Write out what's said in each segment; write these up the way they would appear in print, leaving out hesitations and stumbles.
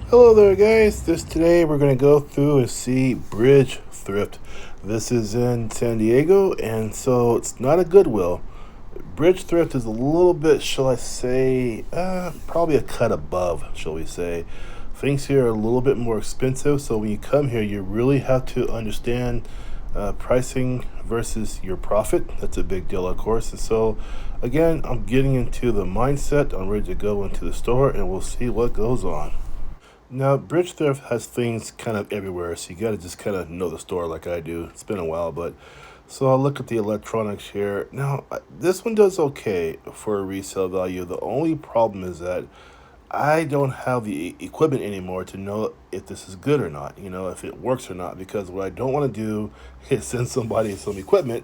Hello there, guys. Today we're going to go through and see Bridge Thrift. This is in San Diego, and so it's not a Goodwill. Bridge Thrift is a little bit, shall I say, probably a cut above, shall we say. Things here are a little bit more expensive, so when you come here, you really have to understand pricing versus your profit. That's a big deal, of course. And so, again, I'm getting into the mindset. I'm ready to go into the store, and we'll see what goes on. Now, Bridge Thrift has things kind of everywhere, so you got to just kind of know the store like I do. It's been a while, but so I'll look at the electronics here. Now, this one does okay for a resale value. The only problem is that I don't have the equipment anymore to know if this is good or not, if it works or not, because what I don't want to do is send somebody some equipment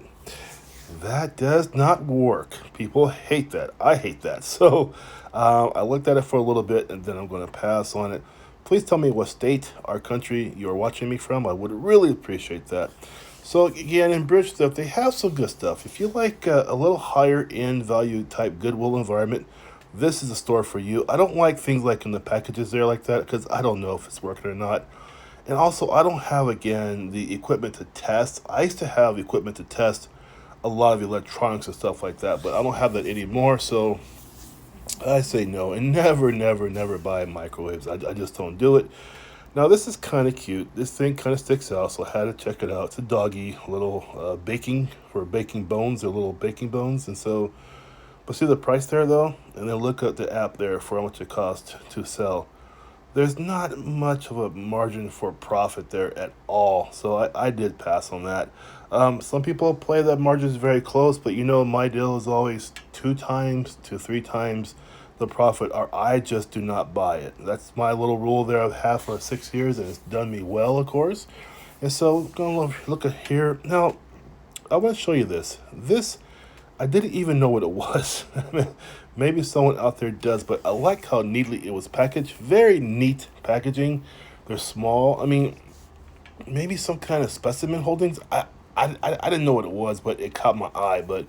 that does not work. People hate that. I hate that. So I looked at it for a little bit and then I'm going to pass on it. Please tell me what state or country you're watching me from. I would really appreciate that. So again, in Bridge stuff, they have some good stuff. If you like a little higher end value type Goodwill environment, this is a store for you. I don't like things like in the packages there like that because I don't know if it's working or not. And also, I don't have, again, the equipment to test. I used to have equipment to test a lot of electronics and stuff like that, but I don't have that anymore. So I say no and never, never, never buy microwaves. I just don't do it. Now, this is kind of cute. This thing kind of sticks out, so I had to check it out. It's a doggy, little baking for baking bones. They're little baking bones. And so, but see the price there, though? And then look at the app there for how much it costs to sell. There's not much of a margin for profit there at all. So I did pass on that. Some people play that margin is very close, but my deal is always 2 times to 3 times the profit, or I just do not buy it. That's my little rule there I've had for 6 years, and it's done me well, of course. And so, going to look at here. Now, I want to show you this. This I didn't even know what it was. Maybe someone out there does, but I like how neatly it was packaged. Very neat packaging. They're small. I mean, maybe some kind of specimen holdings. I didn't know what it was, but it caught my eye. But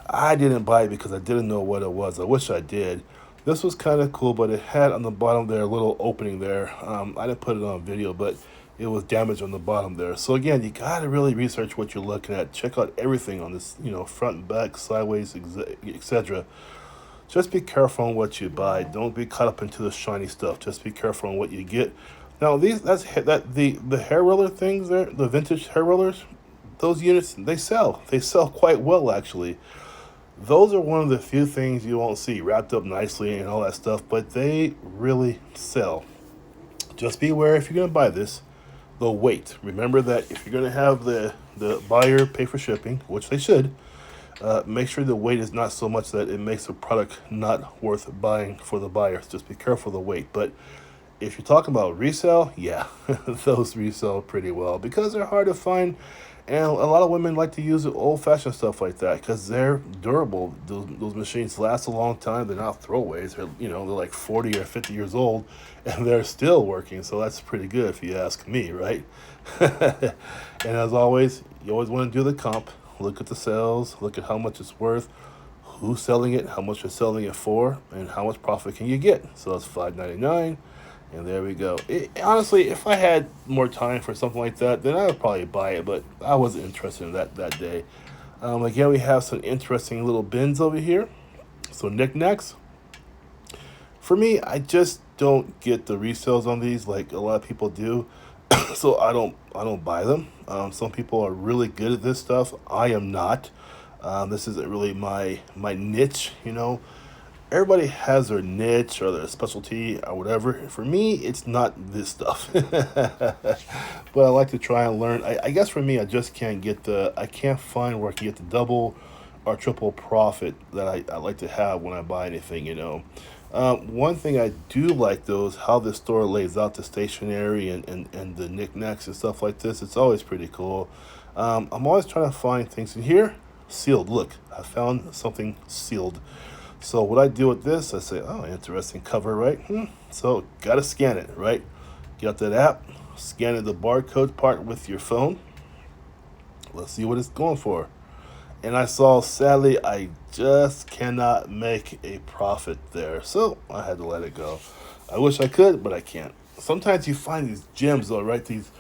I didn't buy it because I didn't know what it was. I wish I did. This was kind of cool, but it had on the bottom there a little opening there. I didn't put it on video, but it was damaged on the bottom there. So again, you gotta really research what you're looking at. Check out everything on this, front and back, sideways, etc. Just be careful on what you buy. Don't be caught up into the shiny stuff. Just be careful on what you get. Now the hair roller things there, the vintage hair rollers, those units they sell. They sell quite well actually. Those are one of the few things you won't see wrapped up nicely and all that stuff, but they really sell. Just be aware if you're going to buy this, the weight. Remember that if you're going to have the buyer pay for shipping, which they should, make sure the weight is not so much that it makes the product not worth buying for the buyer. Just be careful of the weight. But if you're talking about resale, yeah, those resell pretty well because they're hard to find. And a lot of women like to use old fashioned stuff like that because they're durable. Those machines last a long time. They're not throwaways. They're like 40 or 50 years old and they're still working. So that's pretty good if you ask me, right? And as always, you always want to do the comp. Look at the sales, look at how much it's worth, who's selling it, how much you're selling it for, and how much profit can you get. So that's $5.99. And there we go. Honestly, if I had more time for something like that, then I would probably buy it, but I wasn't interested in that day. Again, we have some interesting little bins over here. So knickknacks. For me, I just don't get the resales on these like a lot of people do. So I don't buy them. Some people are really good at this stuff. I am not. This isn't really my niche, everybody has their niche or their specialty or whatever. For me, it's not this stuff. But I like to try and learn. I guess for me, I just can't I can't find where I can get the double or triple profit that I like to have when I buy anything. One thing I do like though is how the store lays out the stationery and the knickknacks and stuff like this. It's always pretty cool. I'm always trying to find things in here. Sealed. Look, I found something sealed. So what I do with this, I say, oh, interesting cover, right? So gotta scan it, right? Get out that app, scan the barcode part with your phone. Let's see what it's going for. And I saw, sadly, I just cannot make a profit there. So I had to let it go. I wish I could, but I can't. sometimes you find these gems though, right? These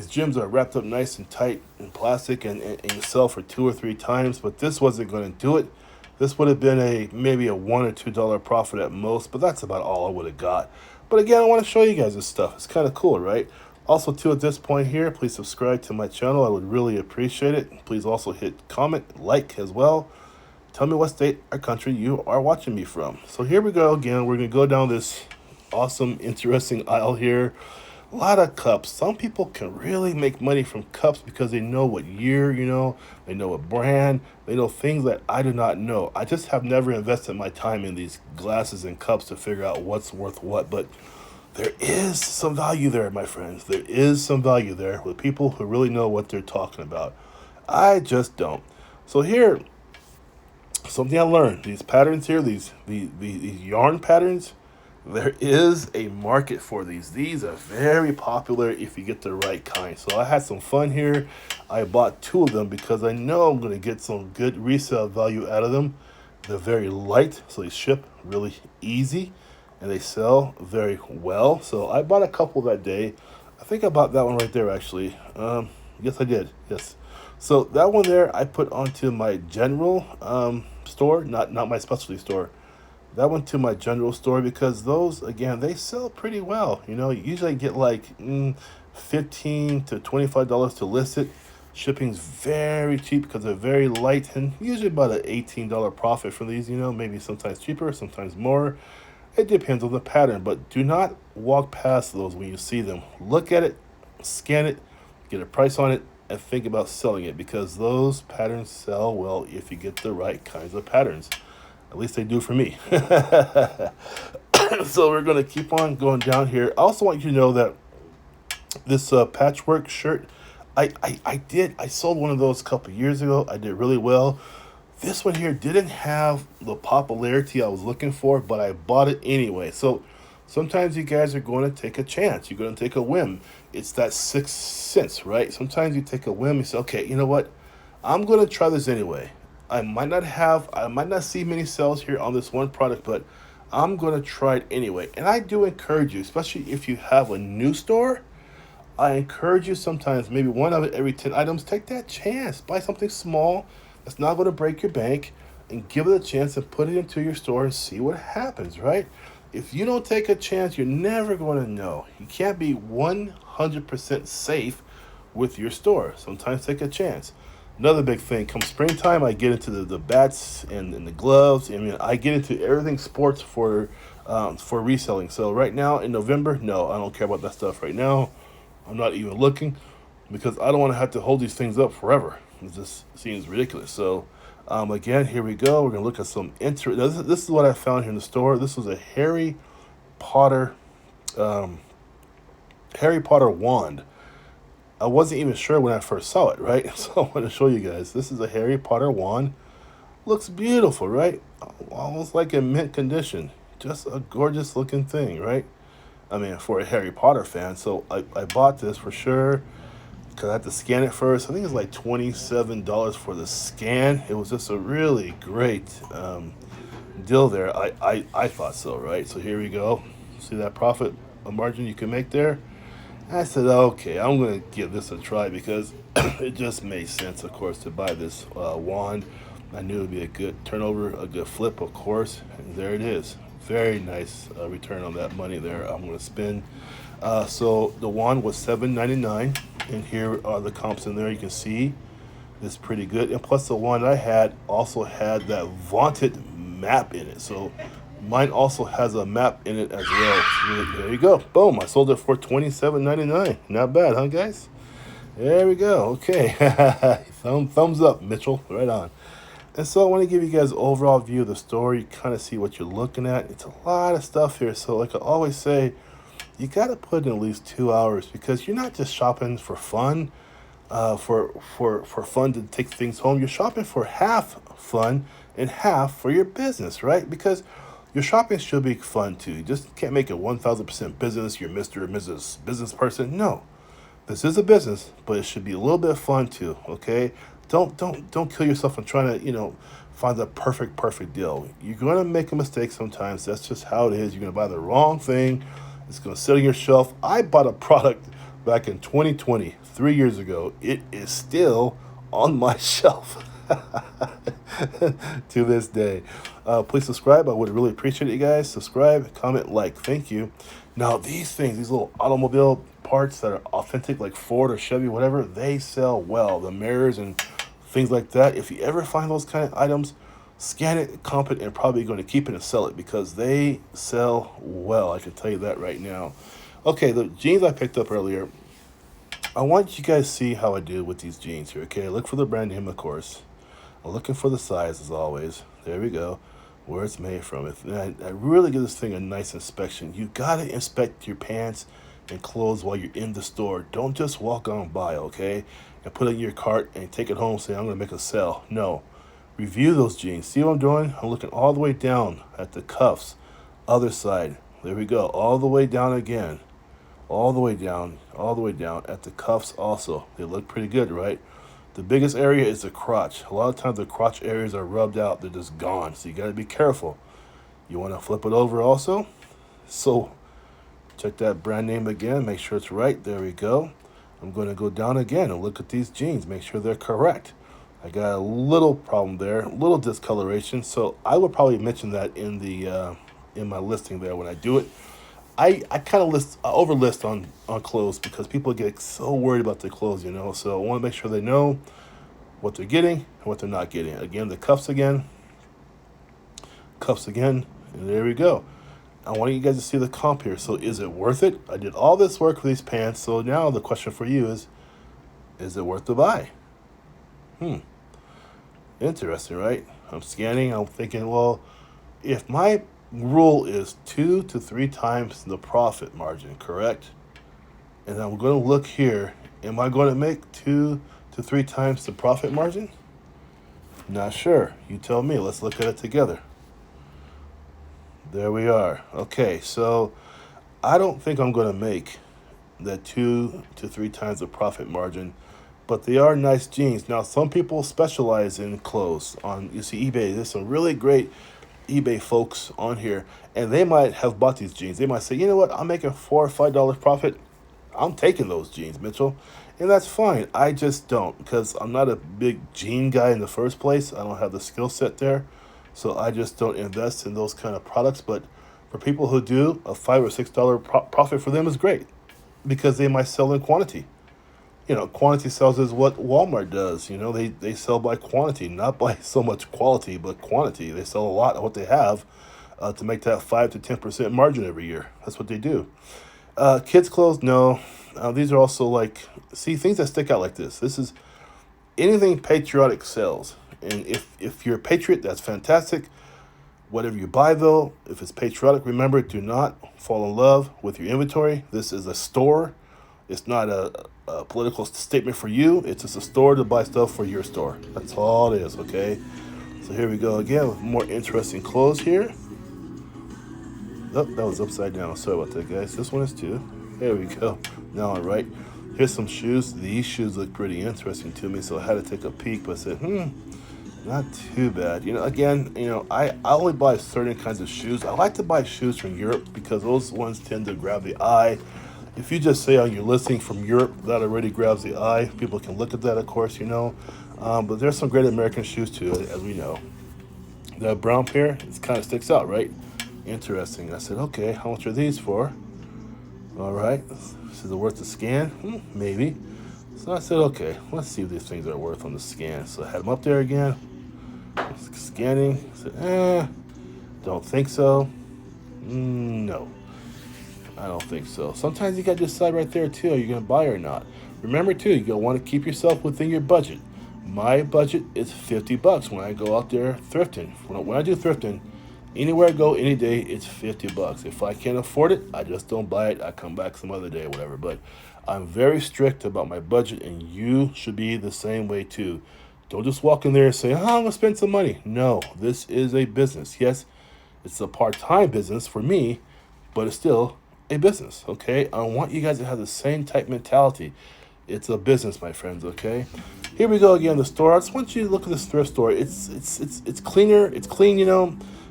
gems are wrapped up nice and tight in plastic, and you sell for 2 or 3 times. But this wasn't going to do it. This would have been maybe a $1 or $2 profit at most, but that's about all I would have got. But again, I want to show you guys this stuff. It's kind of cool, right? Also, too, at this point here, please subscribe to my channel. I would really appreciate it. Please also hit comment, like as well. Tell me what state or country you are watching me from. So here we go again. We're going to go down this awesome, interesting aisle here. A lot of cups. Some people can really make money from cups because they know what year, they know what brand, they know things that I do not know. I just have never invested my time in these glasses and cups to figure out what's worth what. But there is some value there, my friends. There is some value there with people who really know what they're talking about. I just don't. So here, something I learned, these patterns here, these yarn patterns, there is a market for these. These are very popular if you get the right kind. So I had some fun here. I bought 2 of them because I know I'm going to get some good resale value out of them. They're very light, so they ship really easy, and they sell very well. So I bought a couple that day. I think I bought that one right there, actually. Yes, I did. Yes. So that one there I put onto my general store, not my specialty store. That went to my general store because those, again, they sell pretty well. Usually I get like $15 to $25 to list it. Shipping's very cheap because they're very light, and usually about an $18 profit for these, maybe sometimes cheaper, sometimes more. It depends on the pattern, but do not walk past those when you see them. Look at it, scan it, get a price on it, and think about selling it because those patterns sell well if you get the right kinds of patterns. At least they do for me. So we're going to keep on going down here. I also want you to know that this patchwork shirt, I sold one of those a couple years ago. I did really well. This one here didn't have the popularity I was looking for, but I bought it anyway. So sometimes you guys are going to take a chance. You're going to take a whim. It's that sixth sense, right? Sometimes you take a whim. You say, okay, you know what? I'm going to try this anyway. I might not see many sales here on this one product, but I'm going to try it anyway. And I do encourage you, especially if you have a new store, I encourage you sometimes, maybe one of it every 10 items, take that chance. Buy something small that's not going to break your bank and give it a chance and put it into your store and see what happens, right? If you don't take a chance, you're never going to know. You can't be 100% safe with your store. Sometimes take a chance. Another big thing, come springtime, I get into the bats and the gloves. I mean, I get into everything sports for reselling. So right now in November, no, I don't care about that stuff right now. I'm not even looking because I don't want to have to hold these things up forever. It just seems ridiculous. So again, here we go. We're going to look at some this is what I found here in the store. This was a Potter Harry Potter wand. I wasn't even sure when I first saw it, right? So I want to show you guys. This is a Harry Potter wand. Looks beautiful, right? Almost like in mint condition. Just a gorgeous looking thing, right? I mean, for a Harry Potter fan. So I bought this for sure because I had to scan it first. I think it's like $27 for the scan. It was just a really great deal there. I thought so, right? So here we go. See that profit margin you can make there? I said, okay, I'm going to give this a try because it just made sense, of course, to buy this wand. I knew it would be a good turnover, a good flip, of course. And there it is. Very nice return on that money there I'm going to spend. So the wand was $7.99. And here are the comps in there. You can see it's pretty good. And plus the one I had also had that vaunted map in it. So mine also has a map in it as well. There you go. Boom. I sold it for $27.99. Not bad, huh, guys? There we go. Okay. Thumbs up, Mitchell. Right on. And so I want to give you guys an overall view of the store. You kind of see what you're looking at. It's a lot of stuff here. So like I always say, you got to put in at least 2 hours because you're not just shopping for fun, for fun to take things home. You're shopping for half fun and half for your business, right? Because your shopping should be fun too. You just can't make it 1,000% business. You're Mr. or Mrs. Business person. No, this is a business, but it should be a little bit fun too. Okay, don't kill yourself on trying to find the perfect deal. You're gonna make a mistake sometimes. That's just how it is. You're gonna buy the wrong thing, It's going to sit on your shelf. I bought a product back in 2020, 3 years ago. It is still on my shelf to this day. Please subscribe. I would really appreciate it, you guys. Subscribe, comment, like. Thank you. Now, these things, these little automobile parts that are authentic, like Ford or Chevy, whatever, they sell well. The mirrors and things like that. If you ever find those kind of items, scan it, comp it, and probably going to keep it and sell it because they sell well. I can tell you that right now. Okay, the jeans I picked up earlier, I want you guys to see how I do with these jeans here. Okay, look for the brand name, of course. I'm looking for the size as always. There we go. Where it's made from. And I really give this thing a nice inspection. You gotta inspect your pants and clothes while you're in the store. Don't just walk on by, okay? And put it in your cart and take it home and say, I'm gonna make a sale. No. Review those jeans. See what I'm doing? I'm looking all the way down at the cuffs. Other side. There we go. All the way down again. All the way down at the cuffs also. They look pretty good, right? The biggest area is the crotch. A lot of times the crotch areas are rubbed out. They're just gone. So you got to be careful. You want to flip it over also. So check that brand name again. Make sure it's right. There we go. I'm going to go down again and look at these jeans. Make sure they're correct. I got a little problem there. A little discoloration. So I would probably mention that in my listing there when I do it. I kind of overlist on clothes because people get so worried about their clothes, you know. So I want to make sure they know what they're getting and what they're not getting. Again, the cuffs again, and there we go. I want you guys to see the comp here. So is it worth it? I did all this work for these pants. So now the question for you is it worth the buy? Interesting, right? I'm scanning. I'm thinking, well, if my rule is 2 to 3 times the profit margin, correct? And I'm going to look here. Am I going to make 2 to 3 times the profit margin? Not sure. You tell me. Let's look at it together. There we are. Okay, so I don't think I'm going to make that 2 to 3 times the profit margin, but they are nice jeans. Now, some people specialize in clothes. You see eBay, there's some really great eBay folks on here, and they might have bought these jeans. They might say, you know what, I'm making $4 or $5 profit. I'm taking those jeans, Mitchell. And that's fine. I just don't, because I'm not a big jean guy in the first place. I don't have the skill set there. So I just don't invest in those kind of products. But for people who do, a $5 or $6 profit for them is great because they might sell in quantity. You know, quantity sells is what Walmart does. You know, they sell by quantity, not by so much quality, but quantity. They sell a lot of what they have to make that 5 to 10% margin every year. That's what they do. Kids' clothes, no. These are also like, see, things that stick out like this. This is anything patriotic sells. And if you're a patriot, that's fantastic. Whatever you buy, though, if it's patriotic, remember, do not fall in love with your inventory. This is a store. It's not a political statement for you. It's just a store to buy stuff for your store. That's all it is, okay? So here we go again with more interesting clothes here. Oh, that was upside down. Sorry about that, guys. This one is too. There we go. Now I'm right. Here's some shoes. These shoes look pretty interesting to me, so I had to take a peek, but I said, not too bad. You know, again, I only buy certain kinds of shoes. I like to buy shoes from Europe because those ones tend to grab the eye. If you just say on your listing from Europe, that already grabs the eye. People can look at that, of course, but there's some great American shoes too, as we know. The brown pair, it kind of sticks out, right? Interesting. I said, okay, how much are these for? All right, this is it worth the scan? Maybe. So I said, okay, let's see what these things are worth on the scan. So I had them up there again, scanning. I said, don't think so. No, I don't think so. Sometimes you got to decide right there too, are you going to buy or not? Remember too, you're going to want to keep yourself within your budget. My budget is $50 when I go out there thrifting. When I do thrifting, anywhere I go, any day, it's $50. If I can't afford it, I just don't buy it. I come back some other day or whatever. But I'm very strict about my budget, and you should be the same way too. Don't just walk in there and say, I'm going to spend some money. No, this is a business. Yes, it's a part-time business for me, but it's still a business, okay? I want you guys to have the same type mentality. It's a business, my friends, okay? Here we go again, the store. I just want you to look at this thrift store. It's cleaner. It's clean,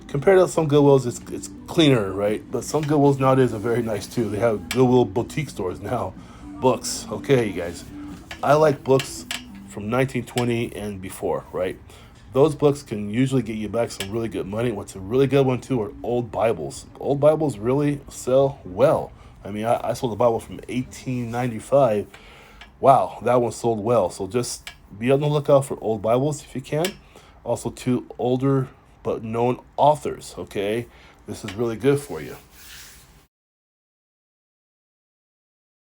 compared to some Goodwills, it's cleaner, right? But some Goodwills nowadays are very nice too. They have Goodwill boutique stores now. Books, okay, you guys. I like books from 1920 and before, right? Those books can usually get you back some really good money. What's a really good one too are old Bibles. Old Bibles really sell well. I mean, I sold a Bible from 1895. Wow, that one sold well. So just be on the lookout for old Bibles if you can. Also, two older but known authors, okay? This is really good for you.